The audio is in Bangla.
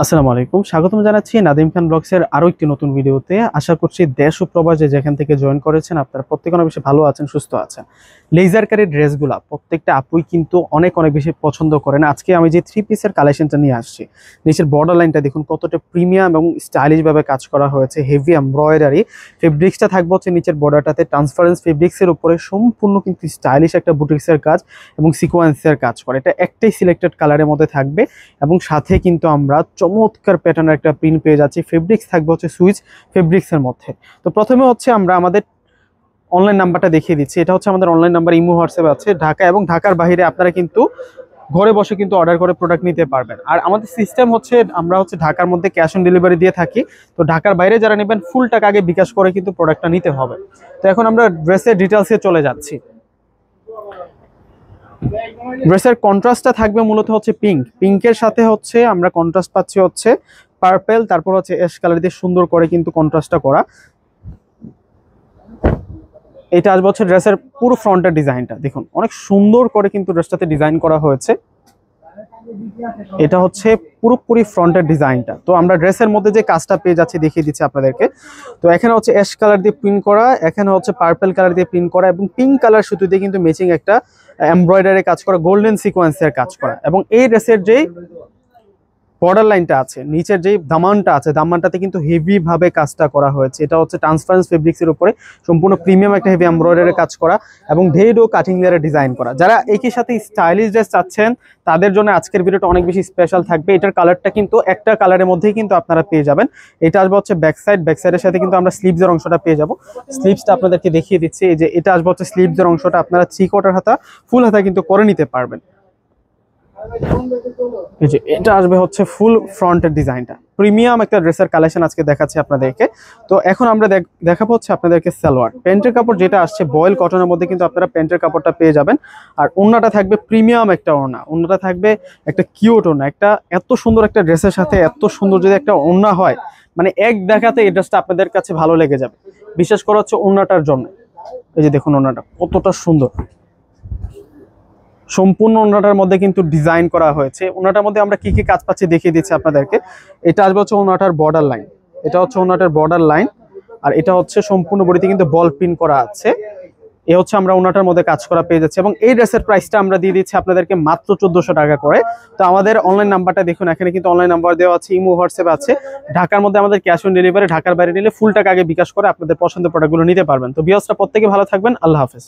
আসসালামু আলাইকুম, স্বাগতম জানাচ্ছি নাদিম খান ব্লগসের আরো একটি নতুন ভিডিওতে। আশা করছি দেশ ও প্রবাসে যেখান থেকে জয়েন করেছেন আপনারা প্রত্যেকে অনেক বেশি ভালো আছেন, সুস্থ আছেন। লেজার কারি ড্রেসগুলা প্রত্যেকটা আপুই কিন্তু অনেক অনেক বেশি পছন্দ করেন। আজকে আমি যে থ্রি পিসের কালেকশনটা নিয়ে আসছি, নিচের বর্ডার লাইনটা দেখুন কতটা প্রিমিয়াম এবং স্টাইলিশ ভাবে কাজ করা হয়েছে। হেভি এমব্রয়ডারি ফেব্রিক্সটা থাকবে হচ্ছে নিচের বর্ডারটাতে ট্রান্সপারেন্স ফেব্রিক্সের উপরে সম্পূর্ণ কিন্তু স্টাইলিশ একটা বুটিক্সের কাজ এবং সিকোয়েন্সের কাজ করে। এটা একটাই সিলেক্টেড কালারের মধ্যে থাকবে এবং সাথে কিন্তু আমরা চমৎকার প্যাটার্নের একটা প্রিন্ট পেয়ে যাচ্ছি। ফেব্রিক্স থাকবে হচ্ছে সুইচ ফেব্রিক্সের মধ্যে। তো প্রথমে হচ্ছে আমরা আমাদের অনলাইন নাম্বারটা দেখিয়ে দিচ্ছি। এটা হচ্ছে আমাদের অনলাইন নাম্বার, ইমো হোয়াটসঅ্যাপ আছে। ঢাকা এবং ঢাকার বাইরে আপনারা কিন্তু ঘরে বসে কিন্তু অর্ডার করে প্রোডাক্ট নিতে পারবেন। আর আমাদের সিস্টেম হচ্ছে আমরা হচ্ছে ঢাকার মধ্যে ক্যাশ অন ডেলিভারি দিয়ে থাকি। তো ঢাকার বাইরে যারা নেবেন ফুল টাকা আগে বিকাশ করে কিন্তু প্রোডাক্টটা নিতে হবে। তো এখন আমরা ড্রেসের ডিটেলসে চলে যাচ্ছি। ড্রেসের কন্ট্রাস্টটা থাকবে মূলত হচ্ছে পিঙ্কের সাথে হচ্ছে আমরা কন্ট্রাস্ট পাচ্ছি হচ্ছে পার্পেল, তারপর হচ্ছে অ্যাশ কালার দিয়ে সুন্দর করে কিন্তু কন্ট্রাস্টটা করা। এটা আসবে হচ্ছে ড্রেসের পুরো ফ্রন্টের ডিজাইনটা দেখুন, অনেক সুন্দর করে কিন্তু ড্রেসটাতে ডিজাইন করা হয়েছে। এটা হচ্ছে পুরোপুরি ফ্রন্টের ডিজাইনটা। তো আমরা ড্রেসের মধ্যে যে কাজটা পেয়ে যাচ্ছি দেখিয়ে দিচ্ছি আপনাদেরকে। তো এখানে হচ্ছে অ্যাশ কালার দিয়ে প্রিন্ট করা, এখানে হচ্ছে পার্পল কালার দিয়ে প্রিন্ট করা এবং পিঙ্ক কালার সুতো দিয়ে কিন্তু ম্যাচিং একটা এমব্রয়ডারি কাজ করা, গোল্ডেন সিকোয়েন্সের কাজ করা। এবং এই ড্রেসের যেই বর্ডার লাইনটা আছে, নিচের যে দামানটা আছে, দামানটাতে কিন্তু হেভি ভাবে কাজটা করা হয়েছে। এটা হচ্ছে ট্রান্সপারেন্স ফেব্রিক্সের উপরে সম্পূর্ণ প্রিমিয়াম একটা হেভি এমব্রয়ডারি কাজ করা এবং ঢেড ও কাটিং লেয়ারে ডিজাইন করা। যারা একই সাথে স্টাইলিশ ড্রেস চাচ্ছেন তাদের জন্য আজকের ভিডিওটা অনেক বেশি স্পেশাল থাকবে। এটার কালারটা কিন্তু একটা কালারের মধ্যেই কিন্তু আপনারা পেয়ে যাবেন। এটা আসবে হচ্ছে ব্যাক সাইডের সাথে কিন্তু আমরা স্লিভসের অংশটা পেয়ে যাব। স্লিভসটা আপনাদেরকে দেখিয়ে দিচ্ছি। এই যে এটা আসবে হচ্ছে স্লিভসের অংশটা, আপনারা 3/4 হাতা ফুল হাতা কিন্তু করে নিতে পারবেন। এই যে এটা আসবে হচ্ছে ফুল ফ্রন্টের ডিজাইনটা, প্রিমিয়াম একটা ড্রেসের কালেকশন আজকে দেখাচ্ছি আপনাদেরকে। তো এখন আমরা দেখাবো হচ্ছে আপনাদেরকে সালোয়ার। প্যান্টের কাপড় যেটা আসছে বয়েল কটনের মধ্যে কিন্তু আপনারা প্যান্টের কাপড়টা পেয়ে যাবেন। আর ওড়নাটা থাকবে প্রিমিয়াম একটা ওড়না, ওড়নাটা থাকবে একটা কিউট ওড়না। একটা এত সুন্দর একটা ড্রেসের সাথে এত সুন্দর যদি একটা ওড়না হয়, মানে এক দেখাতে এই ড্রেসটা আপনাদের কাছে ভালো লেগে যাবে। বিশেষ করে হচ্ছে ওড়নাটার জন্য। এই যে দেখুন ওড়নাটা কতটা সুন্দর, সম্পূর্ণ ওড়নাটার মধ্যে কিন্তু ডিজাইন করা হয়েছে। ওড়নাটার মধ্যে আমরা কি কি কাজ পাচ্ছি দেখিয়ে দিচ্ছি আপনাদেরকে। এটা আসবে হচ্ছে ওড়নাটার বর্ডার লাইন, এটা হচ্ছে ওড়নাটার বর্ডার লাইন। আর এটা হচ্ছে সম্পূর্ণ বডিতে কিন্তু বল প্রিন্ট করা আছে। এ হচ্ছে আমরা ওড়নাটার মধ্যে কাজ করা পেয়ে যাচ্ছি এবং এই ড্রেসের প্রাইসটা আমরা দিয়ে দিচ্ছি আপনাদেরকে মাত্র 1400 টাকা করে। তো আমাদের অনলাইন নাম্বারটা দেখুন, এখানে কিন্তু অনলাইন নাম্বার দেওয়া আছে, ইমো হোয়াটসঅ্যাপ আছে। ঢাকার মধ্যে আমাদের ক্যাশ অন ডেলিভারি, ঢাকার বাইরে নিলে ফুল টাকা আগে বিকাশ করে আপনাদের পছন্দের প্রোডাক্টগুলো নিতে পারবেন। তো ভিউয়ার্সরা প্রত্যেকে ভালো থাকবেন, আল্লাহ হাফেজ।